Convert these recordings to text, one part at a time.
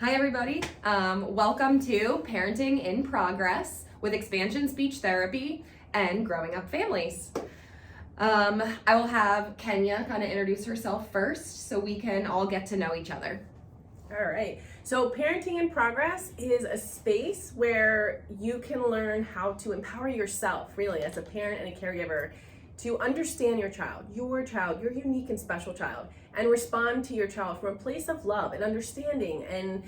Hi everybody, welcome to Parenting in Progress with Expansion Speech Therapy and Growing Up Families. I will have Kenya kind of introduce herself first so we can all get to know each other. All right, so Parenting in Progress is a space where you can learn how to empower yourself, really, as a parent and a caregiver, to understand your child, your unique and special child, and respond to your child from a place of love and understanding and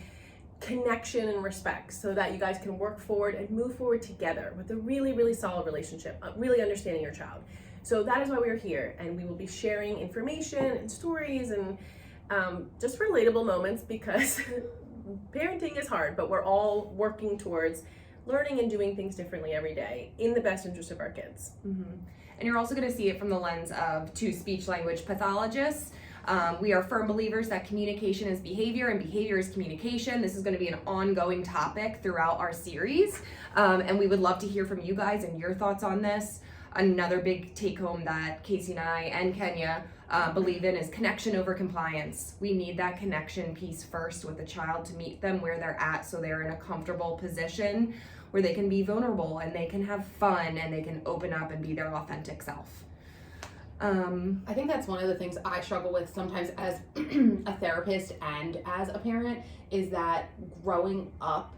connection and respect so that you guys can work forward and move forward together with a really, really solid relationship, really understanding your child. So that is why we're here, and we will be sharing information and stories and just relatable moments because parenting is hard, but we're all working towards learning and doing things differently every day in the best interest of our kids. Mm-hmm. And you're also going to see it from the lens of two speech language pathologists. We are firm believers that communication is behavior and behavior is communication. This is going to be an ongoing topic throughout our series, and we would love to hear from you guys and your thoughts on this. Another big take home that Casey and I and Kenya believe in is connection over compliance. We need that connection piece first with the child to meet them where they're at so they're in a comfortable position where they can be vulnerable and they can have fun and they can open up and be their authentic self. I think that's one of the things I struggle with sometimes as a therapist and as a parent is that growing up,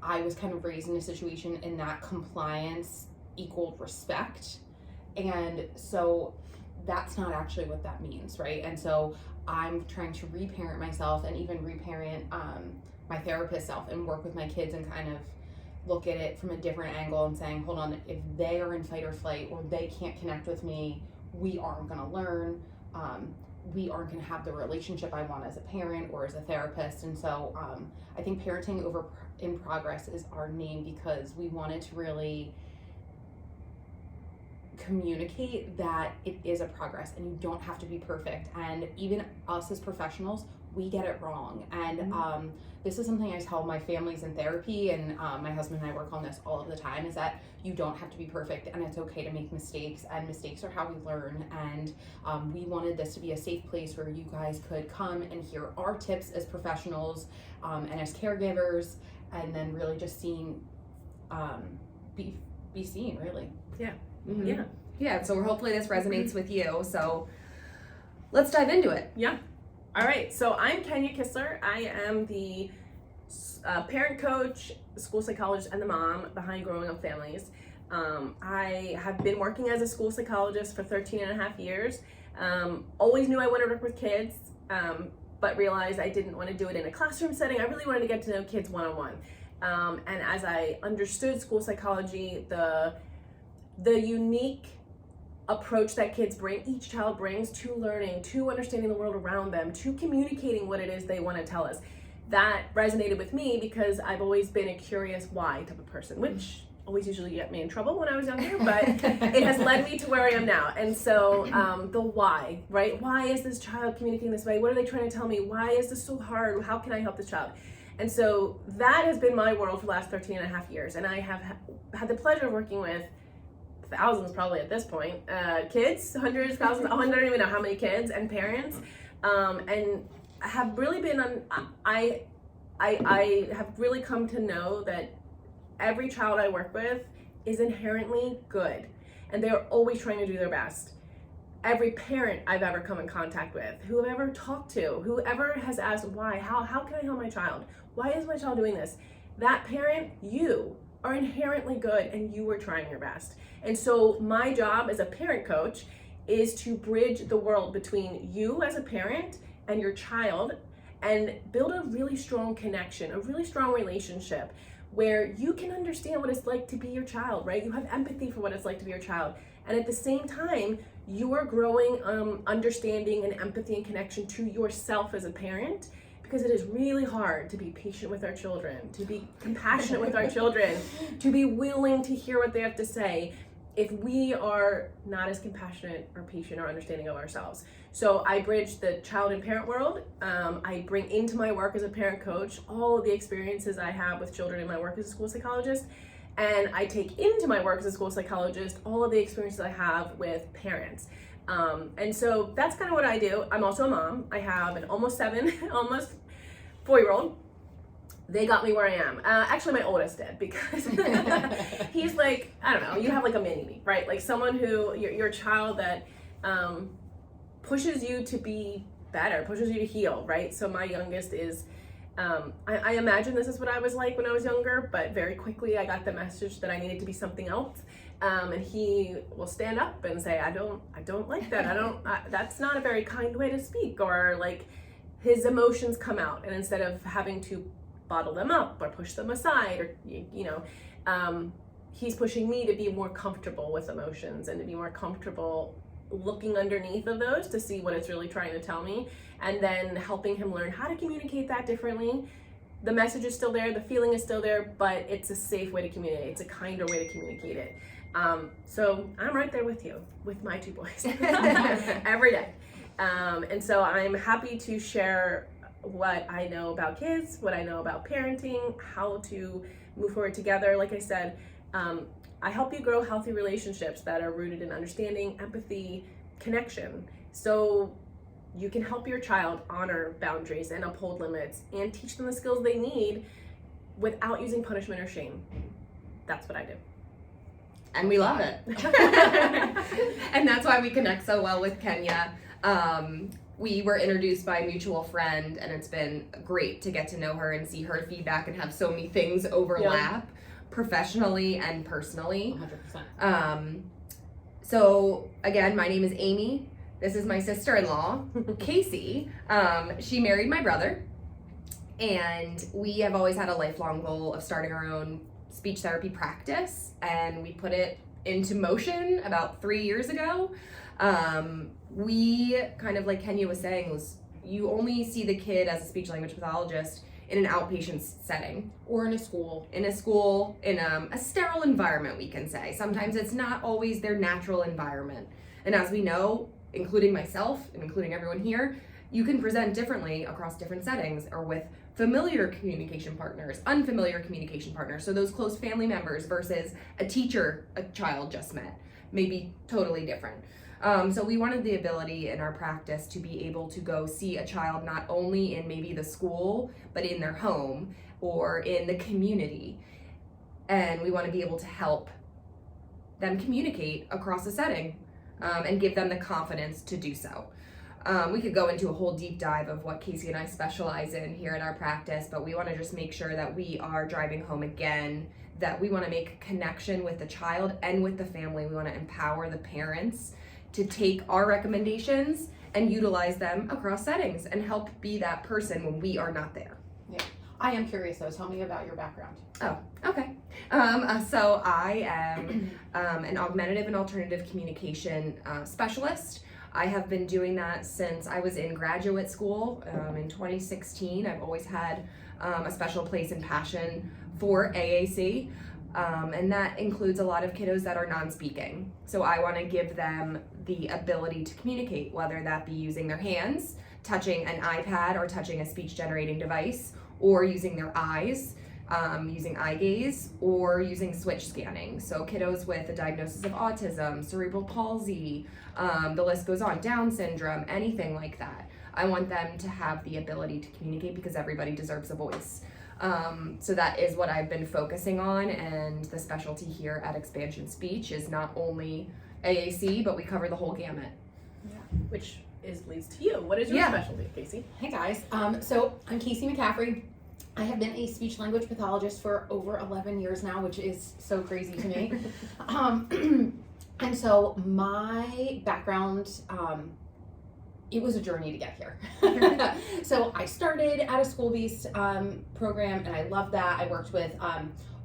I was kind of raised in a situation in that compliance equaled respect. And so that's not actually what that means, right? And so I'm trying to reparent myself and even reparent my therapist self and work with my kids and kind of look at it from a different angle and saying, hold on, if they are in fight or flight or they can't connect with me, we aren't going to learn. We aren't going to have the relationship I want as a parent or as a therapist. And so I think Parenting in Progress is our name because we wanted to really communicate that it is a progress and you don't have to be perfect. And even us as professionals, we get it wrong. And this is something I tell my families in therapy, and my husband and I work on this all of the time, is that you don't have to be perfect and it's okay to make mistakes, and mistakes are how we learn. And we wanted this to be a safe place where you guys could come and hear our tips as professionals and as caregivers, and then really just seen, be seen, really. Yeah. Mm-hmm. Yeah, so hopefully this resonates with you. So let's dive into it. Yeah. All right, so I'm Kenya Kistler. I am the parent coach, the school psychologist, and the mom behind Growing Up Families. I have been working as a school psychologist for 13 and a half years. Always knew I wanted to work with kids, but realized I didn't want to do it in a classroom setting. I really wanted to get to know kids one-on-one. And as I understood school psychology, the unique approach that kids bring, each child brings to learning, to understanding the world around them, to communicating what it is they want to tell us. That resonated with me because I've always been a curious why type of person, which always usually get me in trouble when I was younger, but it has led me to where I am now. And so the why, right? Why is this child communicating this way? What are they trying to tell me? Why is this so hard? How can I help this child? And so that has been my world for the last 13 and a half years. And I have had the pleasure of working with thousands probably at this point, kids, hundreds, thousands, I don't even know how many kids and parents, and have really been on, I have really come to know that every child I work with is inherently good and they're always trying to do their best. Every parent I've ever come in contact with, who I've ever talked to, whoever has asked why, how can I help my child? Why is my child doing this? That parent, you are inherently good and you are trying your best. And so my job as a parent coach is to bridge the world between you as a parent and your child and build a really strong connection, a really strong relationship where you can understand what it's like to be your child, right? You have empathy for what it's like to be your child. And at the same time, you are growing understanding and empathy and connection to yourself as a parent, because it is really hard to be patient with our children, to be compassionate with our children, to be willing to hear what they have to say if we are not as compassionate or patient or understanding of ourselves. So I bridge the child and parent world. I bring into my work as a parent coach all of the experiences I have with children in my work as a school psychologist. And I take into my work as a school psychologist all of the experiences I have with parents. And so that's kind of what I do. I'm also a mom. I have an almost 4-year-old they got me where I am. Actually, my oldest did, because he's like, I don't know, you have like a mini me, right? Like someone who, your child that pushes you to be better, pushes you to heal, right? So my youngest is, I imagine this is what I was like when I was younger, but very quickly I got the message that I needed to be something else. And he will stand up and say, I don't like that. That's not a very kind way to speak, or like his emotions come out, and instead of having to bottle them up or push them aside, or he's pushing me to be more comfortable with emotions and to be more comfortable looking underneath of those to see what it's really trying to tell me, and then helping him learn how to communicate that differently. The message is still there, the feeling is still there, but it's a safe way to communicate. It's a kinder way to communicate it. So I'm right there with you, with my two boys every day. And so I'm happy to share what I know about kids, what I know about parenting, how to move forward together. Like I said, I help you grow healthy relationships that are rooted in understanding, empathy, connection. So you can help your child honor boundaries and uphold limits and teach them the skills they need without using punishment or shame. That's what I do. And we love it. And that's why we connect so well with Kenya. We were introduced by a mutual friend, and it's been great to get to know her and see her feedback and have so many things overlap professionally and personally. 100%. So again, my name is Amy. This is my sister-in-law, Casey. She married my brother, and we have always had a lifelong goal of starting our own speech therapy practice, and we put it into motion about 3 years ago. We kind of, like Kenya was saying, was you only see the kid as a speech language pathologist in an outpatient setting. Or in a school. In a school, in a sterile environment, we can say. Sometimes it's not always their natural environment. And as we know, including myself and including everyone here, you can present differently across different settings, or with familiar communication partners, unfamiliar communication partners. So those close family members versus a teacher a child just met may be totally different. So we wanted the ability in our practice to be able to go see a child not only in maybe the school, but in their home or in the community. And we want to be able to help them communicate across a setting, and give them the confidence to do so. We could go into a whole deep dive of what Casey and I specialize in here in our practice, but we want to just make sure that we are driving home again that we want to make a connection with the child and with the family. We want to empower the parents to take our recommendations and utilize them across settings and help be that person when we are not there. Yeah. I am curious though, tell me about your background. Oh, okay. So I am an augmentative and alternative communication specialist. I have been doing that since I was in graduate school in 2016. I've always had a special place and passion for AAC, and that includes a lot of kiddos that are non-speaking. So I want to give them the ability to communicate, whether that be using their hands, touching an iPad or touching a speech generating device, or using their eyes, using eye gaze, or using switch scanning. So kiddos with a diagnosis of autism, cerebral palsy, the list goes on, Down syndrome, anything like that. I want them to have the ability to communicate because everybody deserves a voice. So that is what I've been focusing on, and the specialty here at Expansion Speech is not only AAC, but we cover the whole gamut. Yeah. Which leads to you. What is your specialty, Casey? Hey guys, so I'm Casey McCaffrey. I have been a speech language pathologist for over 11 years now, which is so crazy to me. And so my background, it was a journey to get here. So I started at a school-based program, and I loved that. I worked with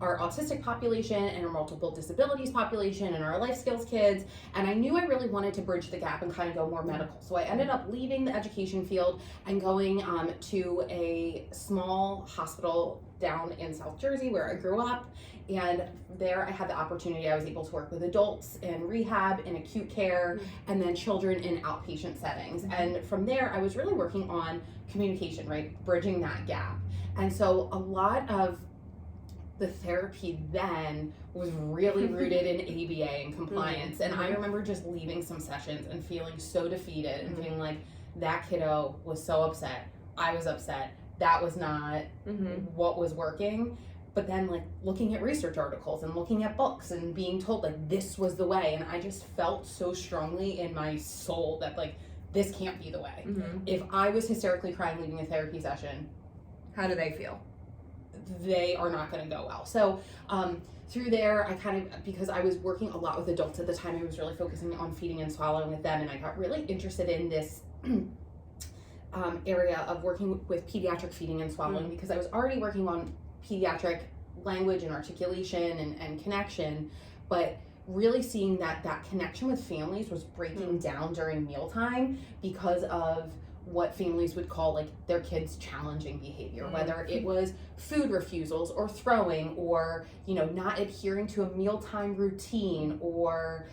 our autistic population and our multiple disabilities population and our life skills kids, and I knew I really wanted to bridge the gap and kind of go more medical. So I ended up leaving the education field and going to a small hospital down in South Jersey where I grew up. And there I had the opportunity, I was able to work with adults in rehab, in acute care, and then children in outpatient settings. And from there, I was really working on communication, right? Bridging that gap. And so a lot of the therapy then was really rooted in ABA and compliance. And I remember just leaving some sessions and feeling so defeated and feeling like that kiddo was so upset. I was upset. that was not Mm-hmm. what was working. But then like looking at research articles and looking at books and being told like this was the way, and I just felt so strongly in my soul that like this can't be the way. Mm-hmm. If I was hysterically crying leaving a therapy session, How do they feel? they are not going to go well. So through there, I kind of, because I was working a lot with adults at the time, I was really focusing on feeding and swallowing with them, and I got really interested in this area of working with pediatric feeding and swallowing, because I was already working on pediatric language and articulation and connection, but really seeing that connection with families was breaking down during mealtime because of what families would call like their kids' challenging behavior, whether it was food refusals or throwing, or not adhering to a mealtime routine, or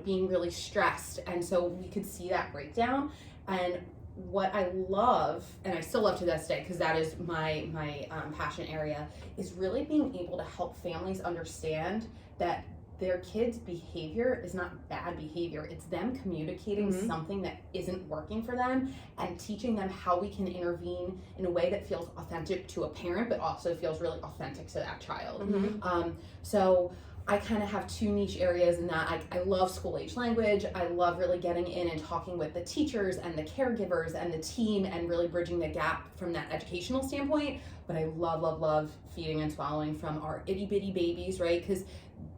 being really stressed. And so we could see that breakdown. And what I love, and I still love to this day because that is my passion area, is really being able to help families understand that their kids' behavior is not bad behavior. It's them communicating something that isn't working for them, and teaching them how we can intervene in a way that feels authentic to a parent, but also feels really authentic to that child. So I kind of have two niche areas in that. I love school age language. I love really getting in and talking with the teachers and the caregivers and the team and really bridging the gap from that educational standpoint. But I love feeding and swallowing from our itty bitty babies, right? Because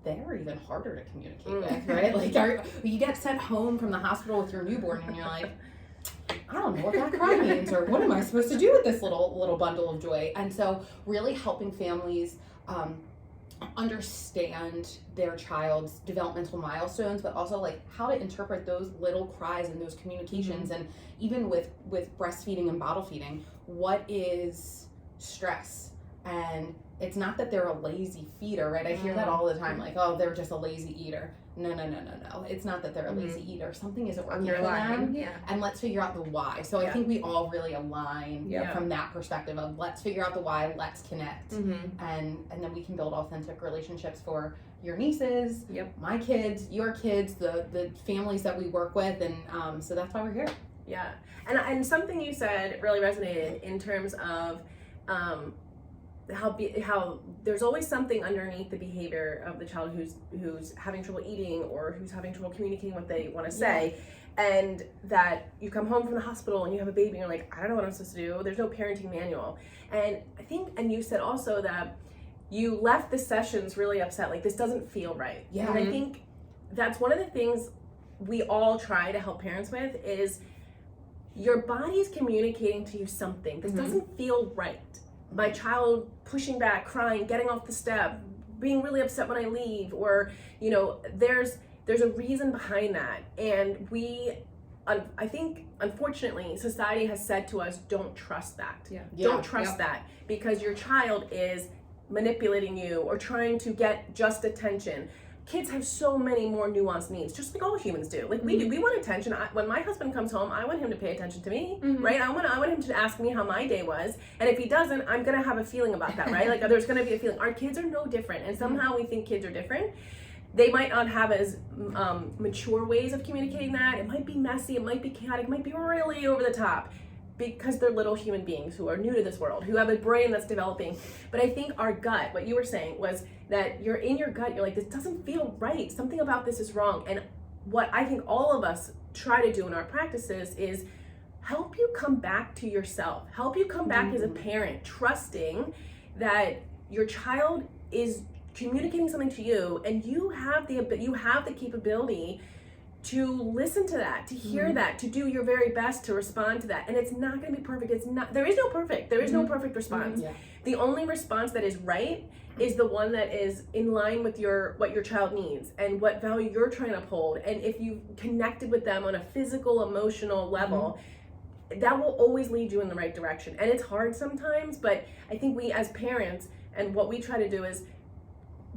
they're even harder to communicate with, right? Like you get sent home from the hospital with your newborn and you're like, I don't know what that cry means, or what am I supposed to do with this little bundle of joy? And so really helping families understand their child's developmental milestones, but also like how to interpret those little cries and those communications. And even with breastfeeding and bottle feeding, what is stress? And it's not that they're a lazy feeder, right? I hear that all the time, like, oh, they're just a lazy eater. No. It's not that they're a lazy eater. Something isn't working for them. And let's figure out the why. So I think we all really align from that perspective of let's figure out the why, let's connect. And then we can build authentic relationships for your nieces, my kids, your kids, the families that we work with. And so that's why we're here. Yeah. And something you said really resonated in terms of how there's always something underneath the behavior of the child who's having trouble eating, or who's having trouble communicating what they want to say, and that you come home from the hospital and you have a baby and you're like, I don't know what I'm supposed to do. There's no parenting manual. And I think, and you said also that you left the sessions really upset, like this doesn't feel right. Yeah. And I think that's one of the things we all try to help parents with is your body's communicating to you something. This doesn't feel right. My child pushing back, crying, getting off the step, being really upset when I leave, or there's a reason behind that. And I think unfortunately society has said to us, don't trust that. Don't trust that, because your child is manipulating you or trying to get just attention. Kids have so many more nuanced needs, just like all humans do. Like we do. We want attention. When my husband comes home, I want him to pay attention to me, right? I want him to ask me how my day was. And if he doesn't, I'm gonna have a feeling about that, right? Like there's gonna be a feeling. Our kids are no different, and somehow we think kids are different. They might not have as mature ways of communicating that. It might be messy. It might be chaotic. It might be really over the top, because they're little human beings who are new to this world, who have a brain that's developing. But I think our gut, what you were saying was that you're in your gut, you're like, this doesn't feel right. Something about this is wrong. And what I think all of us try to do in our practices is help you come back to yourself, help you come back as a parent, trusting that your child is communicating something to you, and you have the capability to listen to that, to hear that, to do your very best to respond to that. And it's not going to be perfect. There is no perfect response. The only response that is right is the one that is in line with what your child needs and what value you're trying to uphold. And if you connected with them on a physical, emotional level, that will always lead you in the right direction. And it's hard sometimes, but I think we as parents, and what we try to do is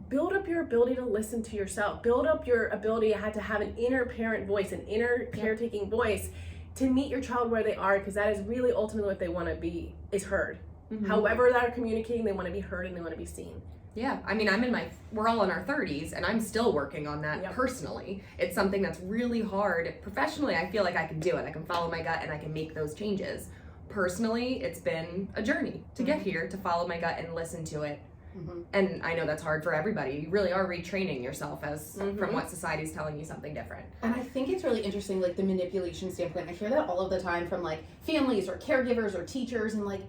build up your ability to listen to yourself, build up your ability to have an inner parent voice, an inner caretaking voice, to meet your child where they are, because that is really ultimately what they want to be, is heard. However they're communicating, they want to be heard and they want to be seen. Yeah, I mean, we're all in our 30s, and I'm still working on that personally. It's something that's really hard. Professionally, I feel like I can do it. I can follow my gut and I can make those changes. personally, it's been a journey to get here, to follow my gut and listen to it. And I know that's hard for everybody. You really are retraining yourself as from what society's telling you something different. And I think it's really interesting, like the manipulation standpoint. I hear that all of the time from like families or caregivers or teachers, and like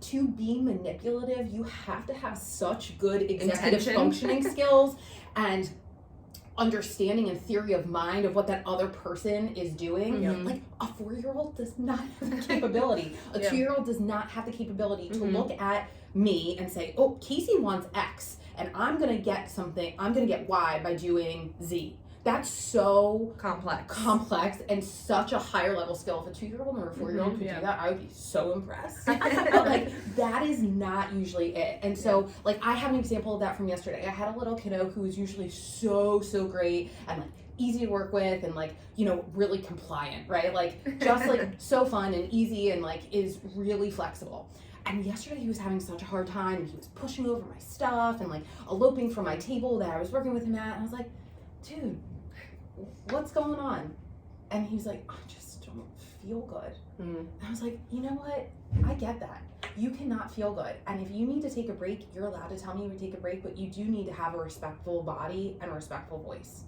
to be manipulative, you have to have such good executive functioning skills and understanding and theory of mind of what that other person is doing. Like a 4-year-old does not have the capability. A 2-year-old does not have the capability to look at me and say, oh, Casey wants X and I'm gonna get Y by doing Z. That's so complex and such a higher level skill. If a 2-year-old or a 4-year-old could do that, I would be so impressed. But like that is not usually it. And so like I have an example of that from yesterday. I had a little kiddo who was usually so great and like easy to work with and like, you know, really compliant, right? Like just like so fun and easy and like is really flexible. And yesterday he was having such a hard time and he was pushing over my stuff and like eloping from my table that I was working with him at. And I was like, dude, what's going on? And he was like, I just don't feel good. And I was like, you know what? I get that. You cannot feel good. And if you need to take a break, you're allowed to tell me to take a break, but you do need to have a respectful body and a respectful voice.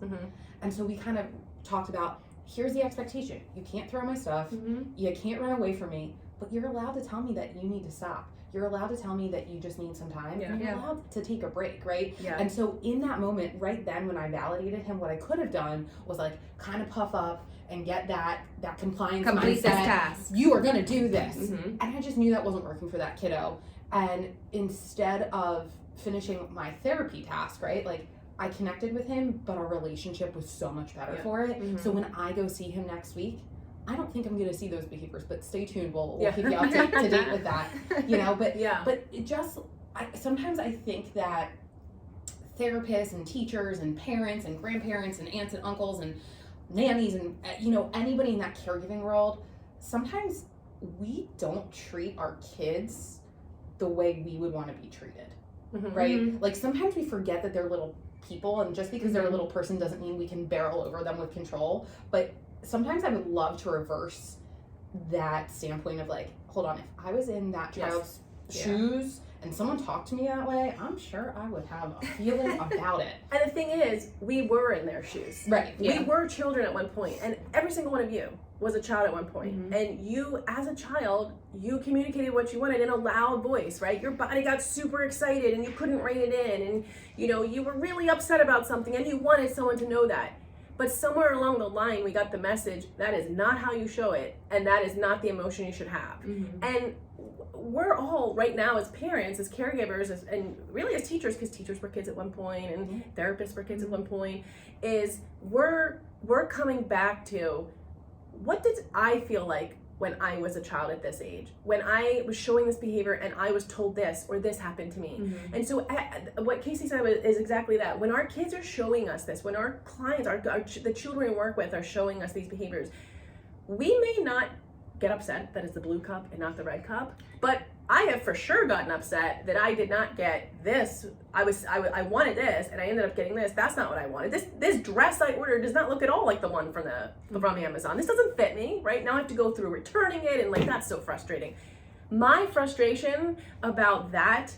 And so we kind of talked about, here's the expectation. You can't throw my stuff. You can't run away from me, but you're allowed to tell me that you need to stop. You're allowed to tell me that you just need some time, and you're allowed to take a break, right? And so in that moment, right then when I validated him, what I could have done was like kind of puff up and get that compliance Complete mindset. this task. You are gonna do this. And I just knew that wasn't working for that kiddo. And instead of finishing my therapy task, right, like I connected with him, but our relationship was so much better for it. So when I go see him next week, I don't think I'm going to see those behaviors, but stay tuned. We'll keep you up to date with that, you know. But but it just sometimes I think that therapists and teachers and parents and grandparents and aunts and uncles and nannies and you know anybody in that caregiving world, sometimes we don't treat our kids the way we would want to be treated, right? Like sometimes we forget that they're little people, and just because they're a little person doesn't mean we can barrel over them with control, but sometimes I would love to reverse that standpoint of like, hold on, if I was in that child's shoes and someone talked to me that way, I'm sure I would have a feeling about it. And the thing is, we were in their shoes. Right. We were children at one point, and every single one of you was a child at one point. And you, as a child, you communicated what you wanted in a loud voice, right? Your body got super excited and you couldn't rein it in, and you know, you were really upset about something and you wanted someone to know that. But somewhere along the line, we got the message, that is not how you show it, and that is not the emotion you should have. And we're all, right now, as parents, as caregivers, and really as teachers, because teachers were kids at one point, and therapists were kids at one point, is we're coming back to, what did I feel like when I was a child at this age, when I was showing this behavior and I was told this or this happened to me. And so what Casey said is exactly that. When our kids are showing us this, when our clients, the children we work with are showing us these behaviors, we may not get upset that it's the blue cup and not the red cup, but I have for sure gotten upset that I did not get this. I wanted this and I ended up getting this. That's not what I wanted. This dress I ordered does not look at all like the one from Amazon. This doesn't fit me, right? Now I have to go through returning it, and like that's so frustrating. My frustration about that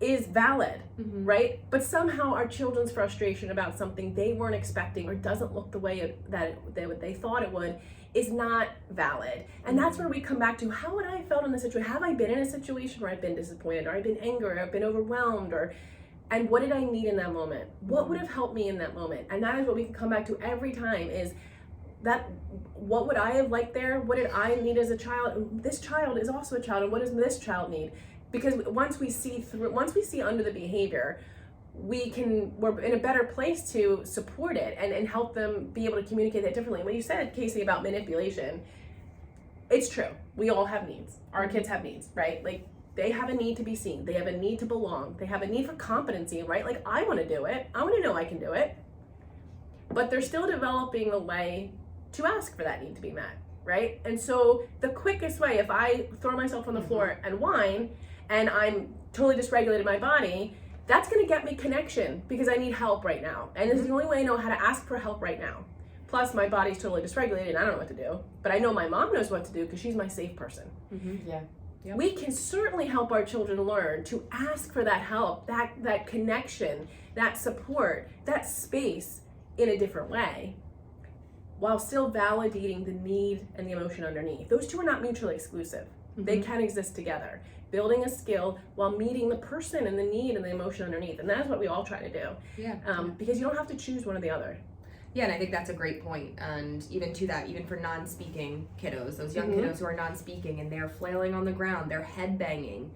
is valid, right? But somehow our children's frustration about something they weren't expecting or doesn't look the way that they thought it would is not valid. And that's where we come back to, how would I have felt in this situation? Have I been in a situation where I've been disappointed, or I've been angry, or I've been overwhelmed, and what did I need in that moment? What would have helped me in that moment? And that is what we can come back to every time, is that, what would I have liked there? What did I need as a child? This child is also a child, and what does this child need? Because once we see under the behavior, we're in a better place to support it and help them be able to communicate that differently. When you said, Casey, about manipulation, it's true. We all have needs. Our kids have needs, right? Like, they have a need to be seen. They have a need to belong. They have a need for competency, right? Like, I want to do it. I want to know I can do it. But they're still developing a way to ask for that need to be met, right? And so the quickest way, if I throw myself on the floor and whine, and I'm totally dysregulated my body, that's going to get me connection, because I need help right now. And this is the only way I know how to ask for help right now. Plus, my body's totally dysregulated and I don't know what to do. But I know my mom knows what to do because she's my safe person. Yeah. Yep. We can certainly help our children learn to ask for that help, that connection, that support, that space in a different way, while still validating the need and the emotion underneath. Those two are not mutually exclusive. They can exist together. Building a skill while meeting the person and the need and the emotion underneath. And that's what we all try to do. Yeah. Because you don't have to choose one or the other. Yeah, and I think that's a great point. And even to that, even for non-speaking kiddos, those young kiddos who are non-speaking and they're flailing on the ground, they're head banging,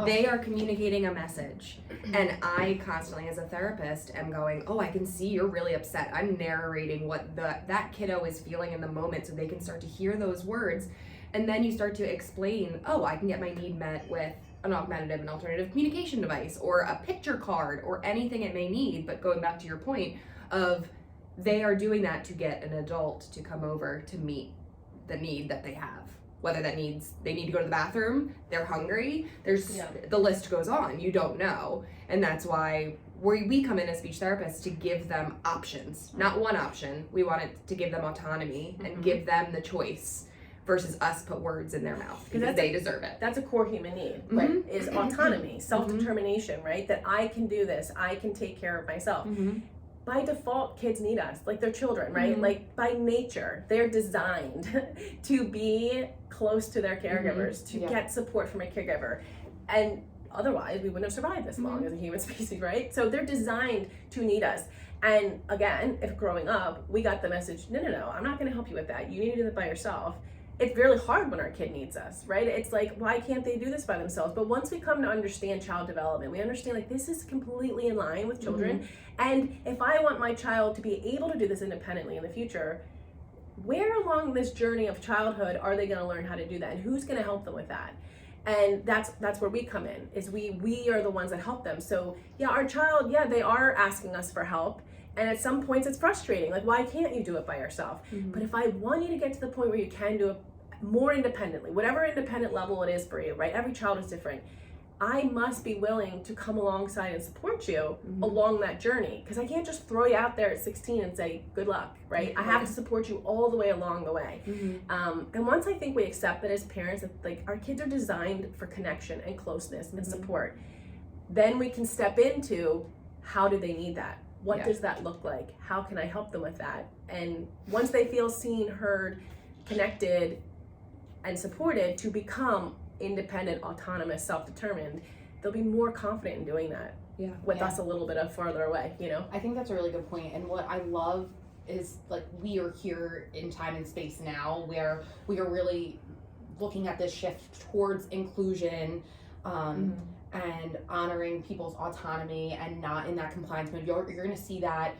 they are communicating a message. And I constantly, as a therapist, am going, oh, I can see you're really upset. I'm narrating what that kiddo is feeling in the moment so they can start to hear those words. And then you start to explain, oh, I can get my need met with an augmentative and alternative communication device or a picture card or anything it may need. But going back to your point of they are doing that to get an adult to come over to meet the need that they have. Whether that needs, they need to go to the bathroom, they're hungry, the list goes on, you don't know. And that's why we come in as speech therapists to give them options, not one option. We want it to give them autonomy and give them the choice versus us put words in their mouth because they deserve it. That's a core human need, right? Is autonomy, self-determination, right? That I can do this, I can take care of myself. By default, kids need us, like they're children, right? Like by nature, they're designed to be close to their caregivers, to get support from a caregiver. And otherwise, we wouldn't have survived this long as a human species, right? So they're designed to need us. And again, if growing up, we got the message, no, I'm not gonna help you with that. You need to do that by yourself. It's really hard when our kid needs us, right? It's like, why can't they do this by themselves? But once we come to understand child development, we understand like this is completely in line with children. And if I want my child to be able to do this independently in the future, where along this journey of childhood are they gonna learn how to do that? And who's gonna help them with that? And that's where we come in, is we are the ones that help them. So yeah, our child, they are asking us for help. And at some points it's frustrating, like why can't you do it by yourself? But if I want you to get to the point where you can do it more independently, whatever independent level it is for you, right? Every child is different. I must be willing to come alongside and support you along that journey, because I can't just throw you out there at 16 and say, good luck, right? I have to support you all the way along the way. And once I think we accept that as parents, that like our kids are designed for connection and closeness and support, then we can step into how do they need that? What does that look like? How can I help them with that? And once they feel seen, heard, connected, and supported to become independent, autonomous, self-determined, they'll be more confident in doing that with us a little bit farther away, you know? I think that's a really good point. And what I love is like we are here in time and space now where we are really looking at this shift towards inclusion, and honoring people's autonomy and not in that compliance mode. You're going to see that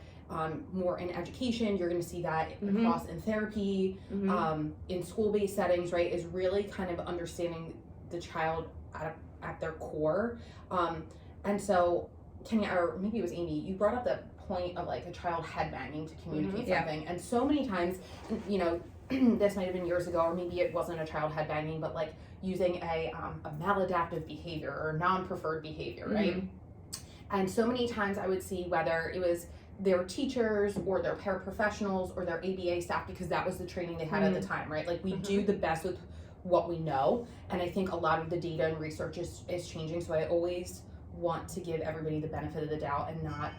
more in education. You're going to see that across in therapy, in school-based settings, right? Is really kind of understanding the child at their core. And so, Kenya, or maybe it was Amy, you brought up the point of like a child headbanging to communicate something. And so many times, you know, this might have been years ago, or maybe it wasn't a child headbanging, but like using a maladaptive behavior or non-preferred behavior, right? And so many times I would see whether it was their teachers or their paraprofessionals or their ABA staff, because that was the training they had at the time, right? Like we do the best with what we know. And I think a lot of the data and research is changing. So I always want to give everybody the benefit of the doubt and not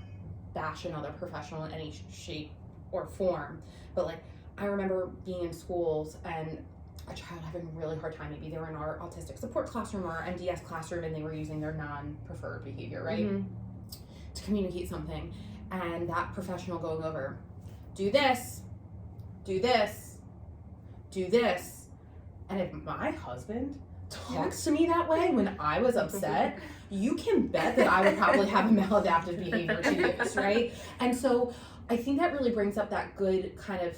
bash another professional in any shape or form. But like, I remember being in schools and a child having a really hard time. Maybe they were in our autistic support classroom or our MDS classroom and they were using their non-preferred behavior, right? To communicate something. And that professional going over, do this, do this, do this. And if my husband talks to me that way when I was upset, you can bet that I would probably have a maladaptive behavior to use, right? And so I think that really brings up that good kind of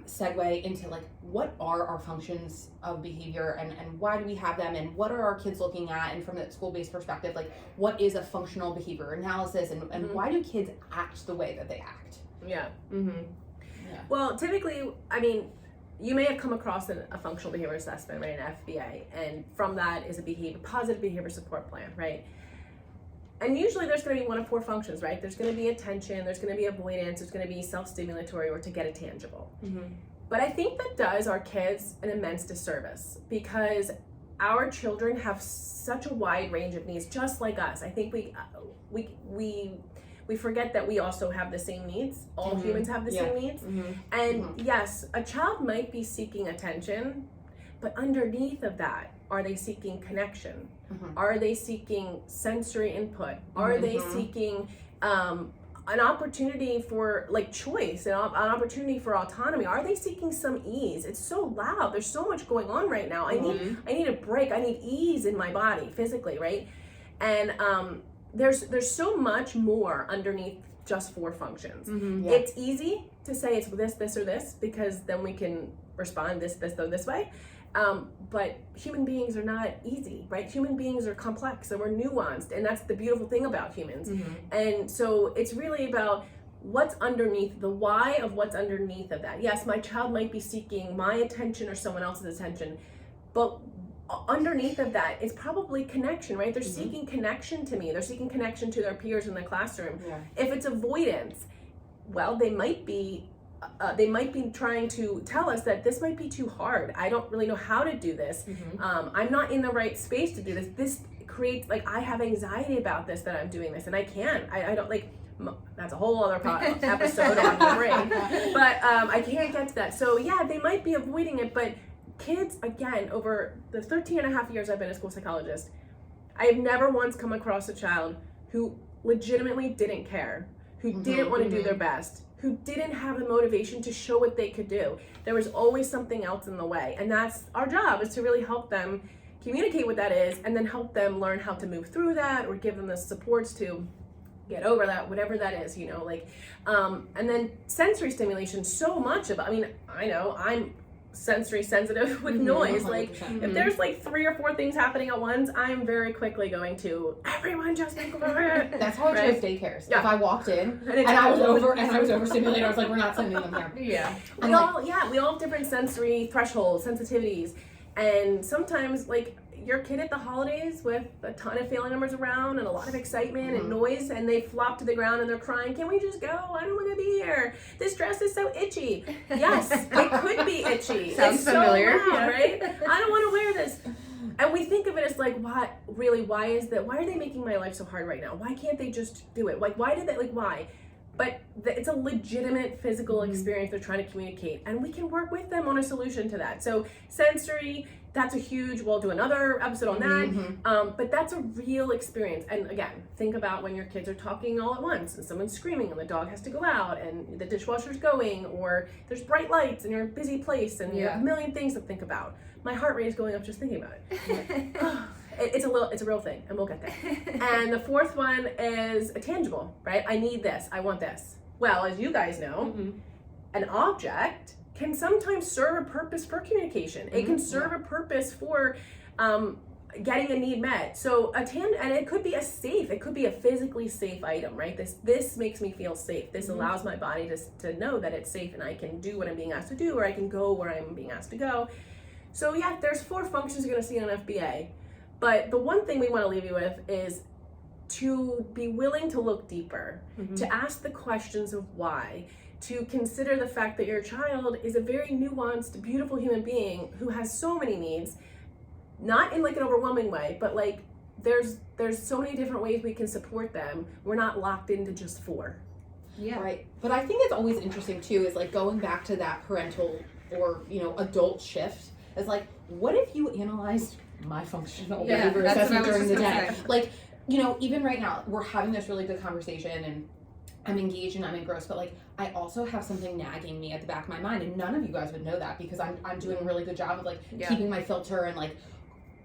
segue into like, what are our functions of behavior and why do we have them and what are our kids looking at? And from that school-based perspective, like what is a functional behavior analysis and why do kids act the way that they act? Well, typically, I mean, you may have come across a functional behavior assessment, right, an FBA, and from that is a positive behavior support plan, right? And usually there's going to be one of 4 functions, right? There's going to be attention, there's going to be avoidance, there's going to be self-stimulatory, or to get a tangible. But I think that does our kids an immense disservice, because our children have such a wide range of needs, just like us. I think we forget that we also have the same needs. All humans have the same needs. And yes, a child might be seeking attention, but underneath of that, are they seeking connection? Are they seeking sensory input? Are they seeking an opportunity for like choice, an opportunity for autonomy? Are they seeking some ease? It's so loud. There's so much going on right now. I need a break. I need ease in my body physically, right? And there's so much more underneath just 4 functions. It's easy to say it's this, or this, because then we can respond this, or this way. But human beings are not easy, right? Human beings are complex and we're nuanced, and that's the beautiful thing about humans. And so it's really about what's underneath, the why of what's underneath of that. Yes, my child might be seeking my attention or someone else's attention, but underneath of that is probably connection, right? They're seeking connection to me. They're seeking connection to their peers in the classroom. If it's avoidance, well, they might be trying to tell us that this might be too hard. I don't really know how to do this. I'm not in the right space to do this. This creates, like, I have anxiety about this, that I'm doing this, and I can't. I don't, like, that's a whole other episode on the brain. But I can't get to that. So yeah, they might be avoiding it, but kids, again, over the 13 and a half years I've been a school psychologist, I have never once come across a child who legitimately didn't care, who didn't want to do their best, who didn't have the motivation to show what they could do. There was always something else in the way. And that's our job, is to really help them communicate what that is, and then help them learn how to move through that, or give them the supports to get over that, whatever that is, you know, like, and then sensory stimulation, so much of it. I mean, I know I'm sensory sensitive with noise. 100%. Like, if there's like 3 or 4 things happening at once, I'm very quickly going to, everyone just make quiet. That's how I chose daycares. If I walked in and I was overstimulated, I was like, we're not sending them here. We all have different sensory thresholds, sensitivities, and sometimes, like, your kid at the holidays with a ton of family members around and a lot of excitement and noise, and they flop to the ground and they're crying, can we just go? I don't want to be here. This dress is so itchy. Yes, it could be itchy. Sounds familiar. So loud, right? I don't want to wear this. And we think of it as like, why are they making my life so hard right now? Why can't they just do it? Like, why? But it's a legitimate physical experience they're trying to communicate, and we can work with them on a solution to that. So sensory, that's a huge, we'll do another episode on that, but that's a real experience. And again, think about when your kids are talking all at once and someone's screaming and the dog has to go out and the dishwasher's going, or there's bright lights and you're in a busy place and you have a million things to think about. My heart rate is going up just thinking about it. It's a real thing, and we'll get there. And the 4th one is a tangible, right? I need this, I want this. Well, as you guys know, an object can sometimes serve a purpose for communication. It can serve a purpose for getting a need met. So and it could be it could be a physically safe item, right? This makes me feel safe. This allows my body to know that it's safe and I can do what I'm being asked to do, or I can go where I'm being asked to go. So yeah, there's 4 functions you're gonna see in an FBA. But the one thing we want to leave you with is to be willing to look deeper, to ask the questions of why, to consider the fact that your child is a very nuanced, beautiful human being who has so many needs, not in like an overwhelming way, but like there's so many different ways we can support them. We're not locked into just 4. Yeah. Right. But I think it's always interesting too, is like going back to that parental or, you know, adult shift, is like, what if you analyzed my functional behavior assessment during the day? Like, you know, even right now, we're having this really good conversation and I'm engaged and I'm engrossed, but like, I also have something nagging me at the back of my mind, and none of you guys would know that because I'm doing a really good job of like keeping my filter and like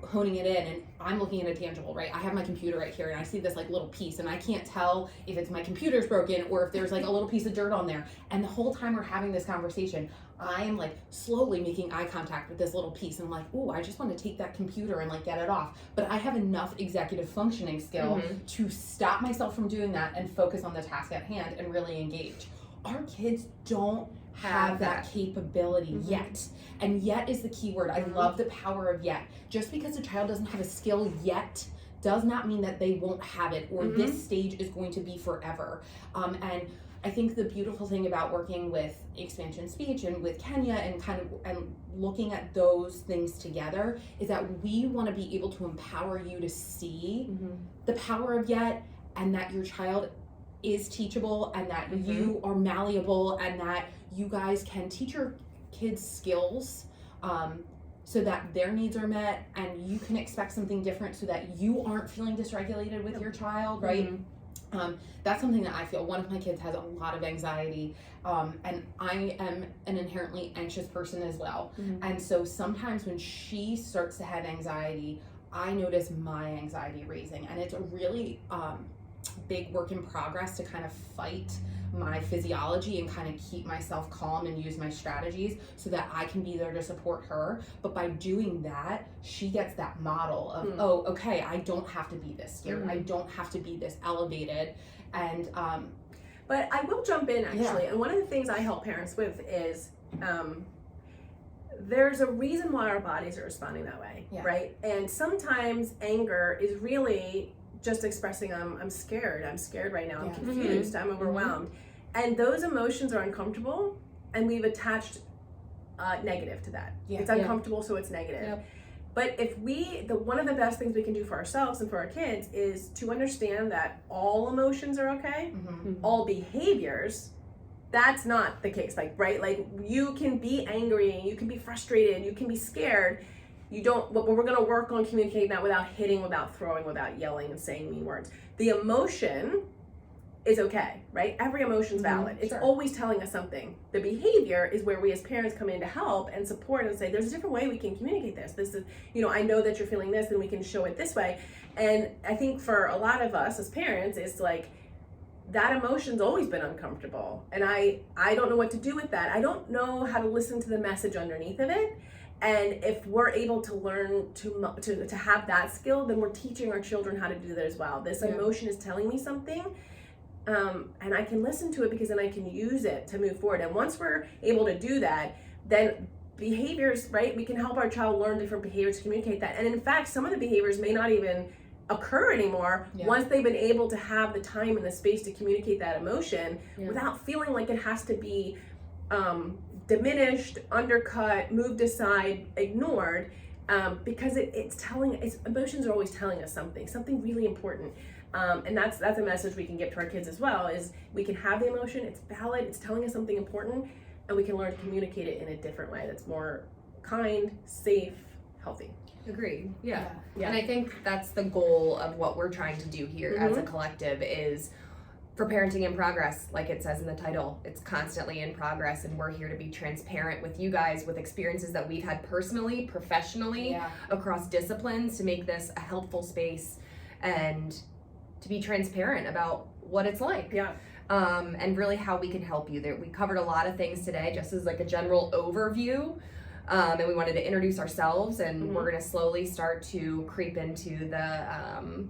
honing it in, and I'm looking at a tangible, right? I have my computer right here and I see this like little piece and I can't tell if it's my computer's broken or if there's like a little piece of dirt on there. And the whole time we're having this conversation, I am like slowly making eye contact with this little piece, and I'm like, oh, I just want to take that computer and like get it off. But I have enough executive functioning skill to stop myself from doing that and focus on the task at hand and really engage. Our kids don't have that capability yet. And yet is the key word. I love the power of yet. Just because a child doesn't have a skill yet does not mean that they won't have it or this stage is going to be forever. And I think the beautiful thing about working with expansion speech and with Kenya and and looking at those things together is that we want to be able to empower you to see the power of yet, and that your child is teachable, and that you are malleable, and that you guys can teach your kids skills so that their needs are met, and you can expect something different so that you aren't feeling dysregulated with your child, right? That's something that I feel. One of my kids has a lot of anxiety, and I am an inherently anxious person as well. And so sometimes when she starts to have anxiety, I notice my anxiety raising, and it's a really big work in progress to kind of fight my physiology and kind of keep myself calm and use my strategies so that I can be there to support her. But by doing that, she gets that model of, oh, okay, I don't have to be this scared. I don't have to be this elevated. And but I will jump in actually, and one of the things I help parents with is there's a reason why our bodies are responding that way, right? And sometimes anger is really just expressing I'm scared right now, I'm confused, I'm overwhelmed. And those emotions are uncomfortable, and we've attached negative to that. It's uncomfortable, so it's negative. But if one of the best things we can do for ourselves and for our kids is to understand that all emotions are okay, all behaviors, that's not the case. Like, right? Like, you can be angry, you can be frustrated, you can be scared. But we're going to work on communicating that without hitting, without throwing, without yelling and saying mean words. The emotion is okay, right? Every emotion's valid. It's always telling us something. The behavior is where we as parents come in to help and support and say, there's a different way we can communicate this. This is, I know that you're feeling this, and we can show it this way. And I think for a lot of us as parents, it's like, that emotion's always been uncomfortable. And I don't know what to do with that. I don't know how to listen to the message underneath of it. And if we're able to learn to have that skill, then we're teaching our children how to do that as well. This emotion is telling me something, and I can listen to it because then I can use it to move forward. And once we're able to do that, then behaviors, right? We can help our child learn different behaviors to communicate that. And in fact, some of the behaviors may not even occur anymore once they've been able to have the time and the space to communicate that emotion without feeling like it has to be diminished, undercut, moved aside, ignored, because emotions are always telling us something really important. And that's a message we can give to our kids as well, is we can have the emotion, it's valid, it's telling us something important, and we can learn to communicate it in a different way that's more kind, safe, healthy. Agreed. Yeah. And I think that's the goal of what we're trying to do here as a collective is for parenting in progress, like it says in the title. It's constantly in progress, and we're here to be transparent with you guys with experiences that we've had personally, professionally, across disciplines, to make this a helpful space and to be transparent about what it's like. And really how we can help you. We covered a lot of things today, just as like a general overview. And we wanted to introduce ourselves, and we're going to slowly start to creep into the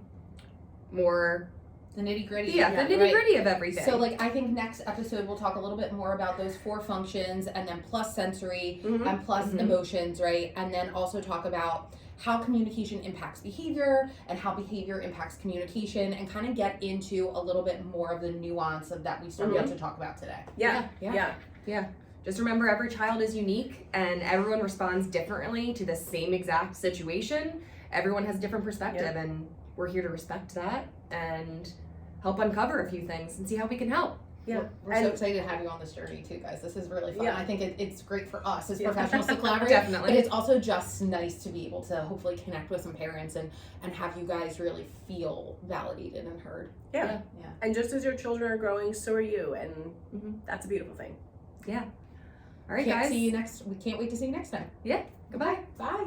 more the nitty gritty. The nitty gritty of everything. So like, I think next episode we'll talk a little bit more about those 4 functions, and then plus sensory and plus emotions, right? And then also talk about how communication impacts behavior and how behavior impacts communication, and kind of get into a little bit more of the nuance of that we started to talk about today. Yeah. Just remember, every child is unique, and everyone responds differently to the same exact situation. Everyone has a different perspective, and we're here to respect that and help uncover a few things and see how we can help. We're so excited to have you on this journey too, guys. This is really fun. I think it's great for us as professionals to collaborate. Definitely. But it's also just nice to be able to hopefully connect with some parents and have you guys really feel validated and heard. Yeah. And just as your children are growing, so are you, and that's a beautiful thing. All right, guys. We can't wait to see you next time. Goodbye. Bye.